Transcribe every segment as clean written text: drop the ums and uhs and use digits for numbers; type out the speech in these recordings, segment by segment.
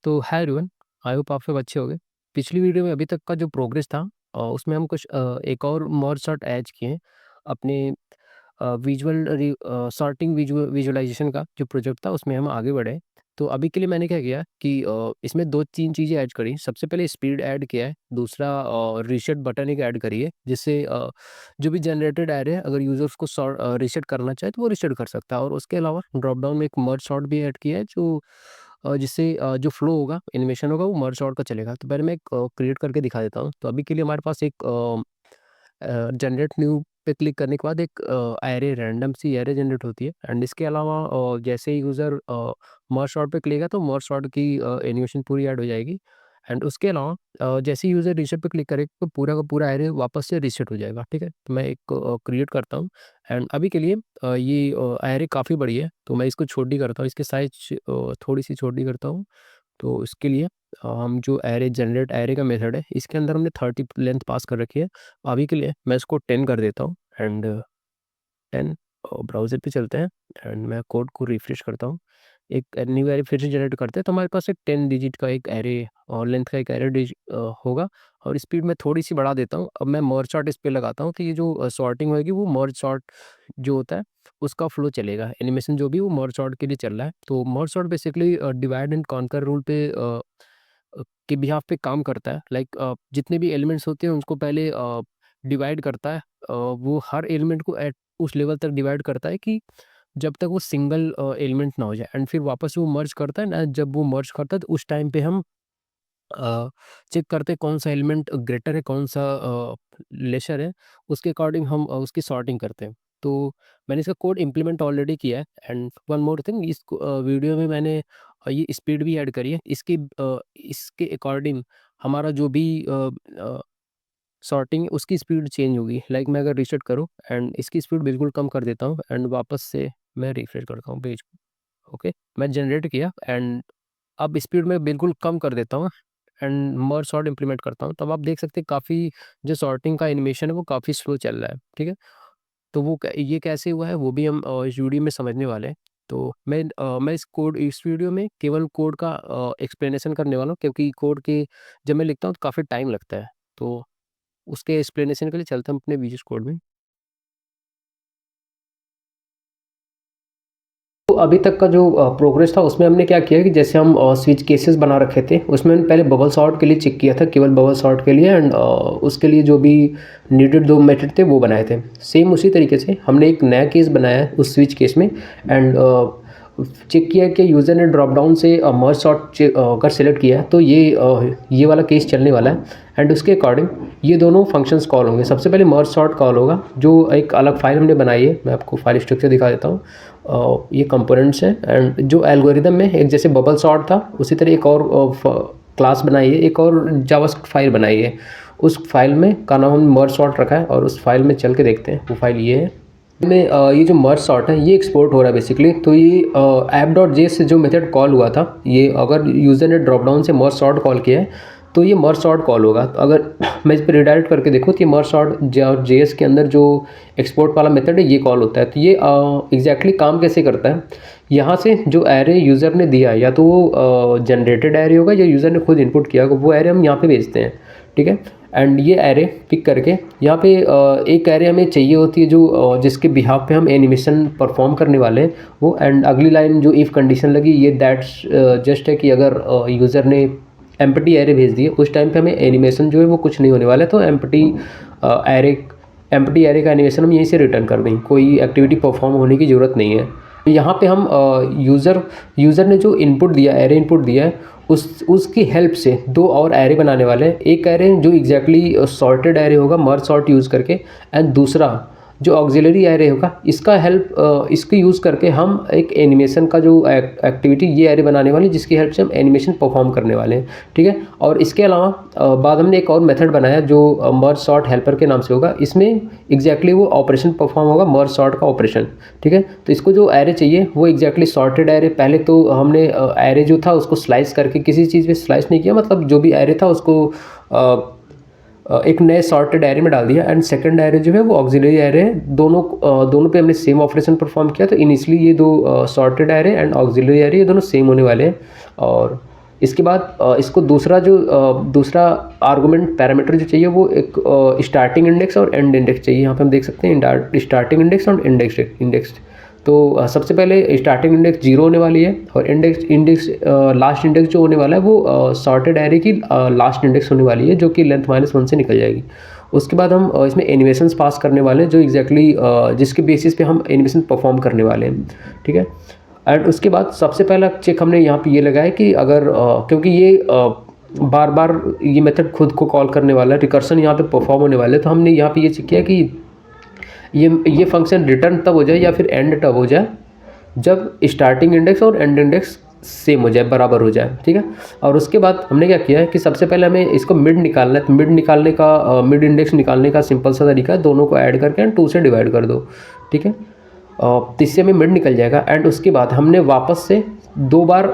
तो hi everyone, I hope आप सब अच्छे होंगे। पिछली वीडियो में अभी तक का जो प्रोग्रेस था उसमें हम कुछ एक और मर्ज सॉर्ट ऐड किए हैं अपने सॉर्टिंग विजुअलाइजेशन का जो प्रोजेक्ट था उसमें हम आगे बढ़े। तो अभी के लिए मैंने क्या किया कि इसमें 2-3 चीज़ें ऐड करी। सबसे पहले स्पीड ऐड किया है, दूसरा रीसेट बटन एक ऐड करी है जिससे जो भी जनरेटेड एरे है अगर यूज़र्स को रीसेट करना चाहे तो वो रीसेट कर सकता है। और उसके अलावा ड्रॉप डाउन में एक मर्ज सॉर्ट भी ऐड किया है जो जिससे जो फ्लो होगा, एनिमेशन होगा वो मर्ज सॉर्ट का चलेगा। तो पहले मैं एक क्रिएट करके दिखा देता हूँ। तो अभी के लिए हमारे पास एक जनरेट न्यू पे क्लिक करने के बाद एक एरे रैंडम सी एरे जनरेट होती है। एंड इसके अलावा जैसे ही यूज़र मर्ज सॉर्ट पे क्लिक करेगा तो मर्ज सॉर्ट की एनिमेशन पूरी ऐड हो जाएगी। एंड उसके अलावा जैसे ही यूज़र रीसेट पे क्लिक करेगा तो पूरा का पूरा एरे वापस से रीसेट हो जाएगा, ठीक है? तो मैं एक क्रिएट करता हूँ। एंड अभी के लिए ये एरे काफ़ी बड़ी है तो मैं इसको छोटी करता हूँ, इसकी साइज़ थोड़ी-सी छोटी करता हूँ। तो इसके लिए हम जो एरे जनरेट एरे का मेथड है इसके अंदर हमने 30 लेंथ पास कर रखी है। अभी के लिए मैं इसको 10 कर देता हूँ। एंड 10 ब्राउज़र पे चलते हैं एंड मैं कोड को रिफ्रेश करता हूँ। एक न्यू एरे फिर से जनरेट करते हैं तो हमारे पास एक 10 डिजिट का एक एरे और लेंथ का एक एरे होगा। और स्पीड मैं थोड़ी-सी बढ़ा देता हूँ। अब मैं मर्ज सॉर्ट इस पे लगाता हूँ तो ये जो सॉर्टिंग होएगी वो मर्ज सॉर्ट जो होता है उसका फ्लो चलेगा। एनिमेशन जो भी वो मर्ज सॉर्ट के लिए चल रहा है। तो merge sort basically divide and conquer rule पे के बिहाफ़ पे काम करता है। लाइक जितने भी एलिमेंट्स होते हैं उसको पहले डिवाइड करता है। वो हर एलिमेंट को एट उस लेवल तक डिवाइड करता है कि जब तक वो सिंगल एलिमेंट ना हो जाए। एंड फिर वापस वो मर्ज करता है ना, जब वो मर्ज करता है तो उस टाइम पे हम चेक करते हैं कौन सा एलिमेंट ग्रेटर है, कौन सा लेसर है, उसके अकॉर्डिंग हम उसकी सॉर्टिंग करते हैं। तो मैंने इसका कोड इम्प्लीमेंट ऑलरेडी किया है। एंड वन मोर थिंग, इस वीडियो में मैंने ये स्पीड भी ऐड करी है। इसके अकॉर्डिंग हमारा जो भी सॉर्टिंग उसकी स्पीड चेंज होगी। लाइक मैं अगर रीसेट करूँ एंड इसकी स्पीड बिल्कुल कम कर देता हूँ एंड वापस से मैं रिफ्रेश करता हूँ पेज को। ओके, मैं जनरेट किया एंड अब स्पीड मैं बिल्कुल कम कर देता हूँ एंड मर्ज सॉर्ट इम्प्लीमेंट करता हूँ। तब आप देख सकते हैं काफ़ी जो सॉर्टिंग का एनिमेशन है वो काफ़ी स्लो चल रहा है, ठीक है? तो ये कैसे हुआ है वो भी हम इस वीडियो में समझने वाले हैं। तो मैं इस वीडियो में केवल कोड का एक्सप्लेनेशन करने वाला हूँ, क्योंकि कोड के जब मैं लिखता हूँ तो काफ़ी टाइम लगता है। तो उसके एक्सप्लेनेशन के लिए चलते हैं अपने विजुअल कोड में। तो अभी तक का जो प्रोग्रेस था उसमें हमने क्या किया कि जैसे हम स्विच केसेस बना रखे थे उसमें हमने पहले बबल सॉर्ट के लिए चेक किया था, केवल बबल सॉर्ट के लिए। एंड उसके लिए जो भी नीडेड 2 मेथड थे वो बनाए थे। सेम उसी तरीके से हमने एक नया केस बनाया है उस स्विच केस में। एंड चेक किया कि यूज़र ने ड्रॉप डाउन से मर्ज सॉर्ट अगर सेलेक्ट किया है तो ये वाला केस चलने वाला है। एंड उसके अकॉर्डिंग ये दोनों फंक्शंस कॉल होंगे। सबसे पहले मर्ज सॉर्ट कॉल होगा जो एक अलग फाइल हमने बनाई है। मैं आपको फाइल स्ट्रक्चर दिखा देता हूँ। ये कंपोनेंट्स हैं एंड जो एल्गोरिदम में एक जैसे बबल सॉर्ट था उसी तरह एक और क्लास बनाई है, एक और जावास्क्रिप्ट फाइल बनाई है। उस फाइल में का नाम हमने मर्ज सॉर्ट रखा है और उस फाइल में चल के देखते हैं। वो फाइल ये है। में ये जो मर्ज सॉर्ट है ये एक्सपोर्ट हो रहा है बेसिकली। तो ये app.js से जो मेथड कॉल हुआ था, ये अगर यूज़र ने ड्रॉप डाउन से मर्ज सॉर्ट कॉल किया है तो ये मर्ज सॉर्ट कॉल होगा। तो अगर मैं इस पर रिडायरेक्ट करके देखूँ तो ये मर्ज सॉर्ट जेएस के अंदर जो एक्सपोर्ट वाला मेथड है ये कॉल होता है। तो ये एग्जैक्टली काम कैसे करता है, यहाँ से जो एरे यूज़र ने दिया या तो वो जनरेटेड एरे होगा या यूज़र ने खुद इनपुट किया होगा, वो एरे हम यहाँ पे भेजते हैं, ठीक है? एंड ये एरे पिक करके यहाँ पे एक एरे हमें चाहिए होती है जो जिसके बिहाफ पे हम एनिमेशन परफॉर्म करने वाले हैं वो। एंड अगली लाइन जो इफ़ कंडीशन लगी ये दैट्स जस्ट है कि अगर यूज़र ने एम्प्टी एरे भेज दिए उस टाइम पे हमें एनिमेशन जो है वो कुछ नहीं होने वाला है। तो एम्प्टी एरे का एनिमेशन हम यहीं से रिटर्न कर देंगे, कोई एक्टिविटी परफॉर्म होने की ज़रूरत नहीं है। यहाँ पे हम यूज़र ने जो इनपुट दिया, एरे इनपुट दिया है, उसकी हेल्प से 2 और एरे बनाने वाले हैं। एक एरे जो एग्जैक्टली सॉर्टेड एरे होगा मर्ज सॉर्ट यूज़ करके, एंड दूसरा जो ऑक्सिलरी एरे होगा इसका इसके यूज़ करके हम एक एनिमेशन का जो एक्टिविटी ये एरे बनाने वाले हैं जिसकी हेल्प से हम एनिमेशन परफॉर्म करने वाले हैं, ठीक है? और इसके अलावा बाद हमने एक और मेथड बनाया जो मर्ज सॉर्ट हेल्पर के नाम से होगा। इसमें एग्जैक्टली वो ऑपरेशन परफॉर्म होगा, मर्ज सॉर्ट का ऑपरेशन, ठीक है? तो इसको जो एरे चाहिए वो एग्जैक्टली सॉर्टेड एरे। पहले तो हमने एरे जो था उसको स्लाइस करके, किसी चीज़ पे स्लाइस नहीं किया, मतलब जो भी एरे था उसको एक नए सॉर्टेड एरे में डाल दिया। एंड सेकंड एरे जो है वो ऑक्सिलरी एरे है। दोनों पे हमने सेम ऑपरेशन परफॉर्म किया। तो इनिशियली ये 2 sorted array and auxiliary array ये दोनों सेम होने वाले हैं। और इसके बाद इसको दूसरा आर्गुमेंट पैरामीटर जो चाहिए वो एक स्टार्टिंग इंडेक्स और एंड इंडेक्स चाहिए। यहाँ पे हम देख सकते हैं स्टार्टिंग इंडेक्स और इंडेक्स। तो सबसे पहले स्टार्टिंग इंडेक्स 0 होने वाली है, और इंडेक्स लास्ट इंडेक्स जो होने वाला है वो सॉर्टेड एरे की लास्ट इंडेक्स होने वाली है, जो कि लेंथ -1 से निकल जाएगी। उसके बाद हम इसमें एनिमेशंस पास करने वाले हैं, जो एग्जैक्टली जिसके बेसिस पे हम एनिमेशन परफॉर्म करने वाले हैं, ठीक है। एंड उसके बाद सबसे पहला चेक हमने यहाँ पे ये लगाया कि अगर क्योंकि ये बार बार ये मेथड खुद को कॉल करने वाला है, रिकर्सन यहाँ पे परफॉर्म होने वाला है, तो हमने यहाँ पे ये चेक किया कि ये फंक्शन रिटर्न तब हो जाए या फिर एंड तब हो जाए जब स्टार्टिंग इंडेक्स और एंड इंडेक्स सेम हो जाए, बराबर हो जाए, ठीक है। और उसके बाद हमने क्या किया है कि सबसे पहले हमें इसको मिड निकालना है। तो मिड इंडेक्स निकालने का सिंपल सा तरीका है, दोनों को ऐड करके एंड 2 से डिवाइड कर दो, ठीक है। तो इससे हमें मिड निकल जाएगा। एंड उसके बाद हमने वापस से 2 बार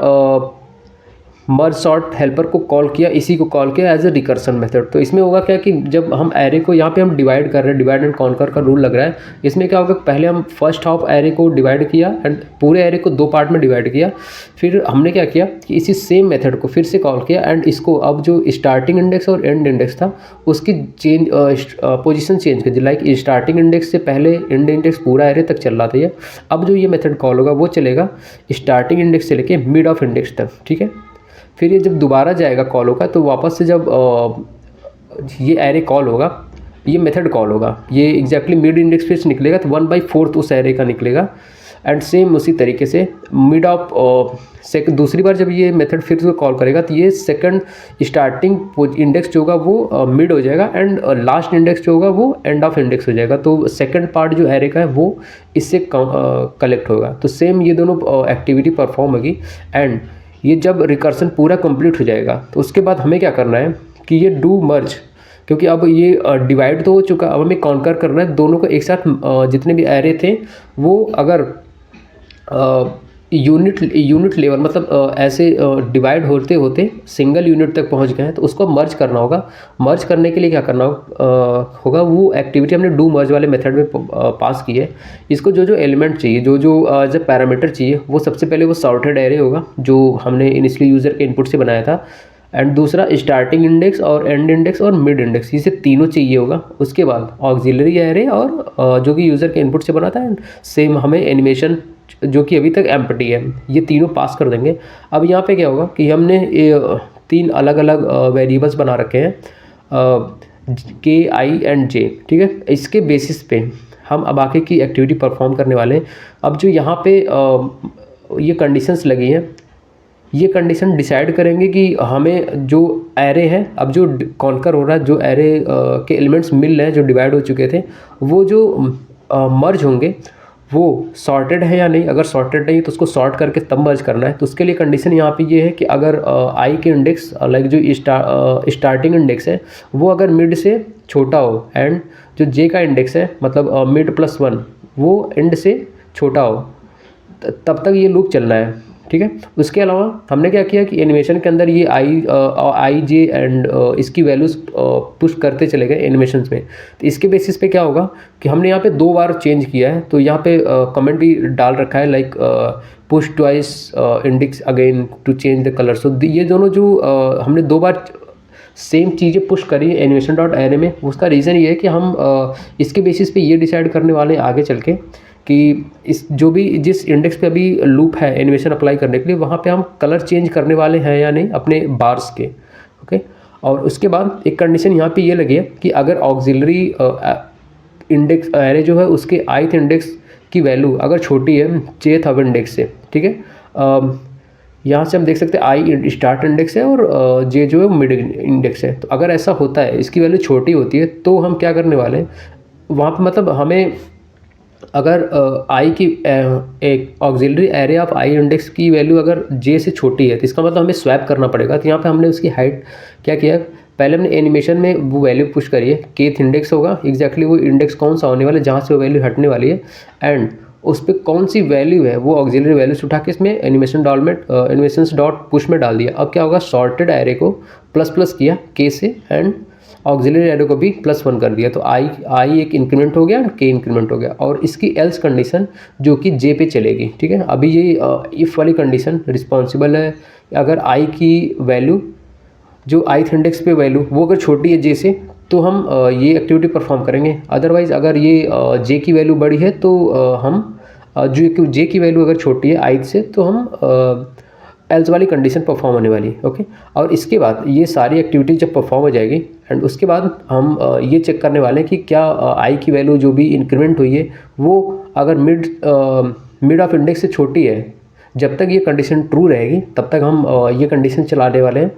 मर्ज सॉर्ट हेल्पर को कॉल किया, इसी को कॉल किया एज ए रिकर्सन मेथड। तो इसमें होगा क्या कि जब हम एरे को यहाँ पे हम डिवाइड कर रहे हैं, डिवाइड एंड कॉन्कर का रूल लग रहा है। इसमें क्या होगा, पहले हम फर्स्ट हाफ एरे को डिवाइड किया एंड पूरे एरे को 2 पार्ट में डिवाइड किया। फिर हमने क्या किया कि इसी सेम मेथड को फिर से कॉल किया एंड इसको अब जो स्टार्टिंग इंडेक्स और एंड इंडेक्स था उसकी पोजिशन चेंज कर दी। लाइक स्टार्टिंग इंडेक्स से पहले एंड इंडेक्स पूरा एरे तक चल रहा था ये, अब जो ये मेथड कॉल होगा वो चलेगा स्टार्टिंग इंडेक्स से लेके मिड ऑफ इंडेक्स तक, ठीक है। फिर ये जब दोबारा जाएगा कॉल होगा तो वापस से जब ये एरे कॉल होगा, ये मेथड कॉल होगा, ये एग्जैक्टली मिड इंडेक्स पे से निकलेगा तो 1/4 उस एरे का निकलेगा। एंड सेम उसी तरीके से मिड ऑफ दूसरी बार जब ये मेथड फिर से कॉल करेगा तो ये सेकंड स्टार्टिंग इंडेक्स जो होगा वो मिड हो जाएगा एंड लास्ट इंडेक्स जो होगा वो एंड ऑफ इंडेक्स हो जाएगा। तो सेकंड पार्ट जो एरे का है वो इससे कलेक्ट होगा। तो सेम ये दोनों एक्टिविटी परफॉर्म होगी। एंड ये जब रिकर्सन पूरा कंप्लीट हो जाएगा तो उसके बाद हमें क्या करना है कि ये डू मर्ज, क्योंकि अब ये डिवाइड तो हो चुका, अब हमें कॉन्कर करना है दोनों को एक साथ। जितने भी एरे थे वो अगर यूनिट लेवल मतलब ऐसे डिवाइड होते होते सिंगल यूनिट तक पहुंच गए हैं तो उसको मर्ज करना होगा। मर्ज करने के लिए क्या करना होगा वो एक्टिविटी हमने डू मर्ज वाले मेथड में पास की है। इसको जो एलिमेंट चाहिए, जो जो पैरामीटर चाहिए, वो सबसे पहले वो सॉर्टेड एरे होगा जो हमने इनिशियली यूज़र के इनपुट से बनाया था। एंड दूसरा स्टार्टिंग इंडेक्स और एंड इंडेक्स और मिड इंडेक्स, इसे तीनों चाहिए होगा। उसके बाद ऑक्सिलरी एरे और जो कि यूज़र के इनपुट से बना था। एंड सेम हमें एनिमेशन जो कि अभी तक एम्प्टी है, ये तीनों पास कर देंगे। अब यहाँ पे क्या होगा कि हमने 3 अलग अलग वेरिएबल्स बना रखे हैं, K, I एंड J, ठीक है। इसके बेसिस पे हम अब आगे की एक्टिविटी परफॉर्म करने वाले हैं। अब जो यहाँ पे ये कंडीशंस लगी हैं, ये कंडीशन डिसाइड करेंगे कि हमें जो एरे है, अब जो कॉन्कर हो रहा है, जो एरे के एलिमेंट्स मिल रहे हैं, जो डिवाइड हो चुके थे, वो जो मर्ज होंगे वो सॉर्टेड है या नहीं। अगर सॉर्टेड नहीं तो उसको सॉर्ट करके तब मर्ज करना है। तो उसके लिए कंडीशन यहाँ पे ये है कि अगर आई के इंडेक्स लाइक जो स्टार्टिंग इंडेक्स है वो अगर मिड से छोटा हो एंड जो जे का इंडेक्स है मतलब मिड +1 वो एंड से छोटा हो, तब तक ये लूप चलना है, ठीक है। उसके अलावा हमने क्या किया कि एनिमेशन के अंदर ये आई जे एंड इसकी वैल्यूज़ पुश करते चले गए एनिमेशन में। तो इसके बेसिस पे क्या होगा कि हमने यहाँ पे 2 बार चेंज किया है, तो यहाँ पे कमेंट भी डाल रखा है like push twice index again to change the colour. So ये दोनों जो हमने 2 बार सेम चीज़ें पुश करी एनिमेशन डॉट एरे में, उसका रीज़न ये है कि हम इसके बेसिस पे ये डिसाइड करने वाले हैं आगे चल के कि इस जो भी जिस इंडेक्स पे अभी लूप है एनिमेशन अप्लाई करने के लिए, वहाँ पे हम कलर चेंज करने वाले हैं या नहीं अपने बार्स के, ओके। और उसके बाद एक कंडीशन यहाँ पे ये लगी है कि अगर ऑक्सिलरी इंडेक्स एरे जो है उसके ith इंडेक्स की वैल्यू अगर छोटी है jth अब इंडेक्स से, ठीक है। यहाँ से हम देख सकते हैं आई स्टार्ट इंडेक्स है और जे जो है मिड इंडेक्स है। तो अगर ऐसा होता है, इसकी वैल्यू छोटी होती है, तो हम क्या करने वाले हैं वहाँ पे, मतलब हमें अगर आई की एक auxiliary array of I index की वैल्यू अगर जे से छोटी है तो इसका मतलब हमें स्वैप करना पड़ेगा। तो यहाँ पे हमने उसकी हाइट क्या किया, पहले हमने एनिमेशन में वो वैल्यू पुश करी है, kth इंडेक्स होगा, एग्जैक्टली वो इंडेक्स कौन सा होने वाला है जहाँ से वो वैल्यू हटने वाली है, एंड उस पर कौन सी वैल्यू है वो ऑक्सिलरी वैल्यूज उठा के इसमें एनिमेशन डॉट पुश में डाल दिया। अब क्या होगा, सॉर्टेड एरे को ++ किया k से एंड ऑक्सिलरी एरे को भी +1 कर दिया। तो आई एक इंक्रीमेंट हो गया, k इंक्रीमेंट हो गया। और इसकी एल्स कंडीशन जो कि j पे चलेगी, ठीक है। अभी ये इफ़ वाली कंडीशन रिस्पॉन्सिबल है अगर आई की वैल्यू, जो ith इंडेक्स पे वैल्यू वो अगर छोटी है जे से, तो हम ये एक्टिविटी परफॉर्म करेंगे। अदरवाइज़ अगर ये जे की वैल्यू बड़ी है तो हम जो जे की वैल्यू अगर छोटी है ith से, तो हम एल्स वाली कंडीशन परफॉर्म होने वाली है। ओके, और इसके बाद ये सारी एक्टिविटी जब परफॉर्म हो जाएगी एंड उसके बाद हम ये चेक करने वाले हैं कि क्या आई की वैल्यू जो भी इंक्रीमेंट हुई है वो अगर मिड ऑफ इंडेक्स से छोटी है, जब तक ये कंडीशन ट्रू रहेगी तब तक हम ये कंडीशन चलाने वाले हैं।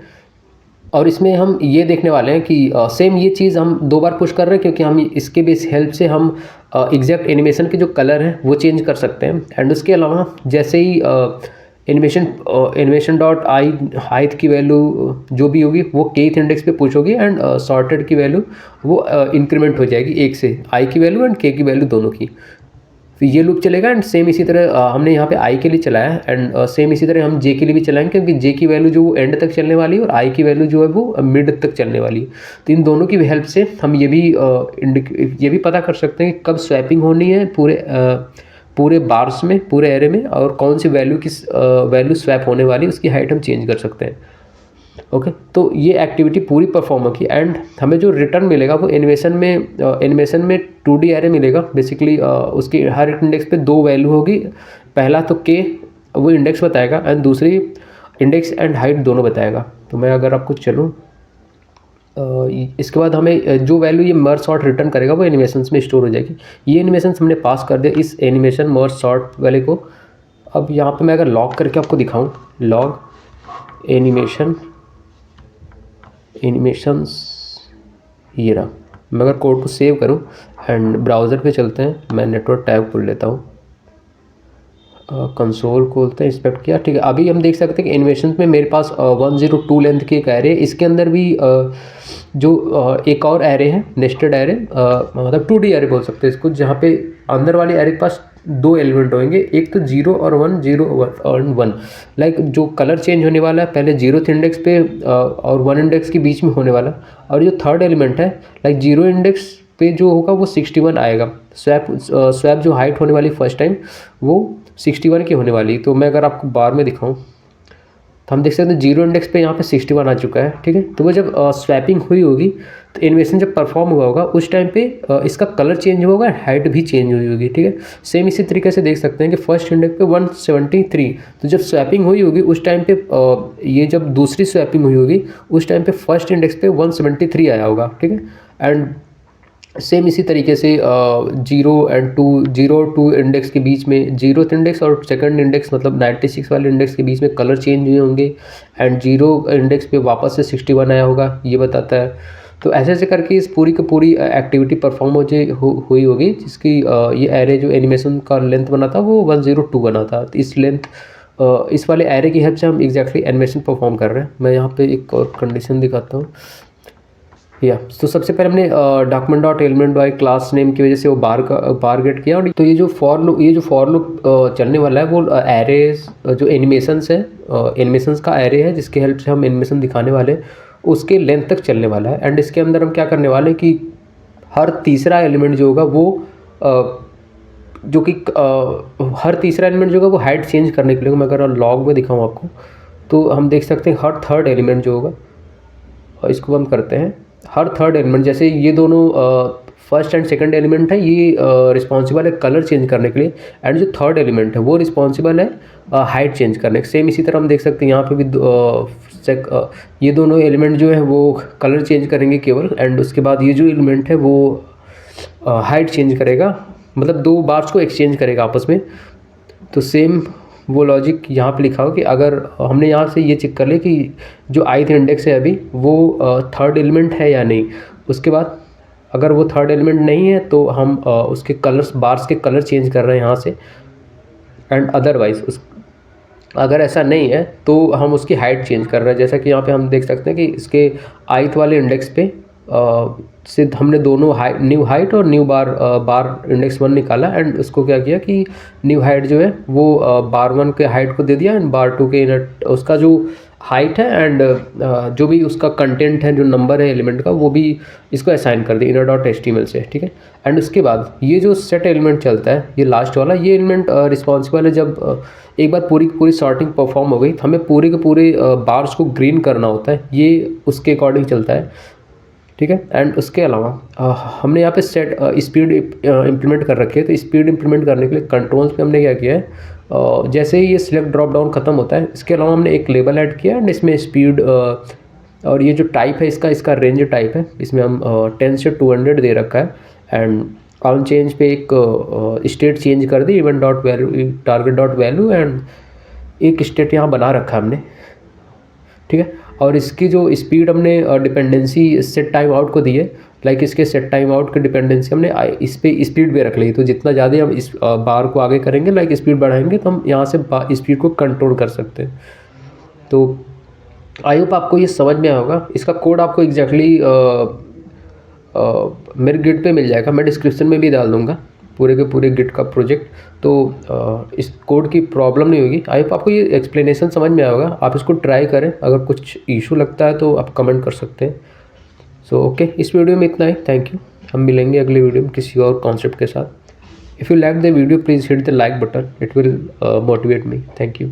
और इसमें हम ये देखने वाले हैं कि सेम ये चीज़ हम 2 बार पुश कर रहे हैं, क्योंकि हम इसके बेस हेल्प से हम एग्जैक्ट एनिमेशन के जो कलर हैं वो चेंज कर सकते हैं। एंड उसके अलावा जैसे ही एनिमेशन डॉट आई हाइट की वैल्यू जो भी होगी वो kth इंडेक्स पे पुश होगी एंड सॉर्टेड की वैल्यू वो इंक्रीमेंट हो जाएगी 1 से, आई की वैल्यू एंड k की वैल्यू दोनों की। तो ये लूप चलेगा एंड सेम इसी तरह हमने यहाँ पे आई के लिए चलाया एंड सेम इसी तरह हम जे के लिए भी चलाएंगे, क्योंकि जे की वैल्यू जो वो एंड तक चलने वाली है और आई की वैल्यू जो है वो मिड तक चलने वाली है। तो इन दोनों की हेल्प से हम ये भी पता कर सकते हैं कि कब स्वैपिंग होनी है पूरे बार्स में, पूरे एरे में, और कौन सी वैल्यू स्वैप होने वाली उसकी हाइट हम चेंज कर सकते हैं। ओके, तो ये एक्टिविटी पूरी परफॉर्म होगी एंड हमें जो रिटर्न मिलेगा वो एनिमेशन में 2D एरे मिलेगा। बेसिकली उसकी हर इंडेक्स पे 2 वैल्यू होगी। पहला तो के वो इंडेक्स बताएगा एंड दूसरी इंडेक्स एंड हाइट दोनों बताएगा। तो मैं अगर आपको चलूँ इसके बाद हमें जो वैल्यू ये मर्ज सॉर्ट रिटर्न करेगा वो एनिमेशंस में स्टोर हो जाएगी। ये एनिमेशंस हमने पास कर दिया इस एनिमेशन मर्ज सॉर्ट वाले को। अब यहाँ पे मैं अगर लॉग करके आपको दिखाऊँ, लॉग एनिमेशंस ये रहा। मैं अगर कोड को सेव करूं एंड ब्राउज़र पे चलते हैं, मैं नेटवर्क टैब खोल लेता हूं, कंसोल खोलते हैं, इंस्पेक्ट किया, ठीक है। अभी हम देख सकते हैं कि एनिमेशन में मेरे पास 102 लेंथ की एक एरे है। इसके अंदर भी जो एक और एरे है, नेस्टेड एरे, मतलब 2D एरे बोल सकते हैं इसको, जहाँ पे अंदर वाली एरे के पास 2 एलिमेंट होंगे, एक तो 0 और 1, 0 और 1। लाइक जो कलर चेंज होने वाला है पहले 0th इंडेक्स पे और 1 इंडेक्स के बीच में होने वाला, और जो थर्ड एलिमेंट है लाइक 0 इंडेक्स पे जो होगा वो 61 आएगा। स्वैप जो हाइट होने वाली फर्स्ट टाइम वो 61 की होने वाली। तो मैं अगर आपको बार में दिखाऊं तो हम देख सकते हैं 0 इंडेक्स पे यहाँ पे 61 आ चुका है, ठीक है। तो वो जब स्वैपिंग हुई होगी तो एनिमेशन जब परफॉर्म हुआ होगा उस टाइम पे इसका कलर चेंज हुआ होगा, हाइट भी चेंज हुई होगी, ठीक है। सेम इसी तरीके से देख सकते हैं कि फर्स्ट इंडेक्स पे 173, तो जब स्वैपिंग हुई होगी उस टाइम पे ये जब दूसरी स्वैपिंग हुई होगी उस टाइम पे फर्स्ट इंडेक्स पे 173 आया होगा, ठीक है। एंड सेम इसी तरीके से 0 और 2 इंडेक्स के बीच में 0th इंडेक्स और सेकंड इंडेक्स मतलब 96 वाले इंडेक्स के बीच में कलर चेंज हुए होंगे एंड 0 इंडेक्स पे वापस से 61 आया होगा, ये बताता है। तो ऐसे ऐसे करके इस पूरी की पूरी एक्टिविटी परफॉर्म हुई होगी, जिसकी ये एरे जो एनिमेशन का लेंथ बना था वो 102 बना था। तो इस इस वाले एरे की हेल्प से हम एग्जैक्टली एनिमेशन परफॉर्म कर रहे हैं। मैं यहाँ पे एक और कंडीशन दिखाता हूँ। तो सबसे पहले हमने document dot element by class name की वजह से वो बार गेट किया। और तो ये जो फॉर लूप चलने वाला है वो एरेज जो एनिमेशंस है, एनिमेशंस का एरे है जिसके हेल्प से हम एनिमेशन दिखाने वाले हैं, उसके लेंथ तक चलने वाला है। एंड इसके अंदर हम क्या करने वाले हैं कि हर तीसरा एलिमेंट जो होगा वो हर तीसरा एलिमेंट जो होगा वो हाइट चेंज करने के लिए, मैं अगर लॉग में दिखाऊँ आपको तो हम देख सकते हैं हर थर्ड एलिमेंट जो होगा, और इसको हम करते हैं हर थर्ड एलिमेंट, जैसे ये दोनों फर्स्ट एंड सेकंड एलिमेंट है ये रिस्पॉन्सिबल है कलर चेंज करने के लिए, एंड जो थर्ड एलिमेंट है वो रिस्पॉन्सिबल है हाइट चेंज करने के। सेम इसी तरह हम देख सकते हैं यहाँ पे भी ये दोनों एलिमेंट जो है वो कलर चेंज करेंगे केवल, एंड उसके बाद ये जो एलिमेंट है वो हाइट चेंज करेगा, मतलब 2 बार्स को एक्सचेंज करेगा आपस में। तो सेम वो लॉजिक यहाँ पे लिखा हो कि अगर हमने यहाँ से ये चेक कर ले कि जो ith इंडेक्स है अभी वो थर्ड एलिमेंट है या नहीं, उसके बाद अगर वो थर्ड एलिमेंट नहीं है तो हम उसके कलर्स बार्स के कलर चेंज कर रहे हैं यहाँ से, एंड अदरवाइज अगर ऐसा नहीं है तो हम उसकी हाइट चेंज कर रहे हैं। जैसा कि यहाँ पे हम देख सकते हैं कि इसके ith वाले इंडेक्स पे से हमने दोनों न्यू हाइट और न्यू बार इंडेक्स 1 निकाला, एंड उसको क्या किया कि न्यू हाइट जो है वो बार 1 के हाइट को दे दिया एंड बार 2 के उसका जो हाइट है एंड जो भी उसका कंटेंट है, जो नंबर है एलिमेंट का, वो भी इसको असाइन कर दिया inner.html से, ठीक है। एंड उसके बाद ये जो सेट एलिमेंट चलता है, ये लास्ट वाला, ये एलिमेंट रिस्पॉन्सिबल है जब एक बार पूरी की पूरी सॉर्टिंग परफॉर्म हो गई तो हमें पूरे के पूरे बार्स को ग्रीन करना होता है, ये उसके अकॉर्डिंग चलता है, ठीक है। एंड उसके अलावा हमने यहाँ पे सेट स्पीड इम्प्लीमेंट कर रखी है, तो स्पीड इम्प्लीमेंट करने के लिए कंट्रोल्स पे हमने क्या किया है, जैसे ही ये सिलेक्ट ड्रॉप डाउन खत्म होता है, इसके अलावा हमने एक लेबल ऐड किया एंड इसमें स्पीड और ये जो टाइप है इसका रेंज टाइप है, इसमें हम 10 से 200 दे रखा है। एंड ऑन चेंज पे एक स्टेट चेंज कर दी, event dot value target dot value, and एक स्टेट यहाँ बना रखा है हमने, ठीक है। और इसकी जो स्पीड हमने डिपेंडेंसी सेट टाइम आउट को दी है, लाइक इसके सेट टाइम आउट की डिपेंडेंसी हमने इस पे स्पीड पे रख ली, तो जितना ज़्यादा हम इस बार को आगे करेंगे, लाइक स्पीड बढ़ाएंगे, तो हम यहाँ से स्पीड को कंट्रोल कर सकते हैं। तो आई होप आपको ये समझ में आया होगा। इसका कोड आपको एग्जैक्टली मेरे गिट पे मिल जाएगा, मैं डिस्क्रिप्शन में भी डाल दूँगा पूरे के पूरे गिट का प्रोजेक्ट। तो इस कोड की प्रॉब्लम नहीं होगी। आई होप आपको ये एक्सप्लेनेशन समझ में आया होगा। आप इसको ट्राई करें, अगर कुछ इशू लगता है तो आप कमेंट कर सकते हैं। सो ओके, इस वीडियो में इतना ही। Thank you. हम मिलेंगे अगले वीडियो में किसी और कॉन्सेप्ट के साथ। If you like the video please hit the like button, it will motivate me. Thank you.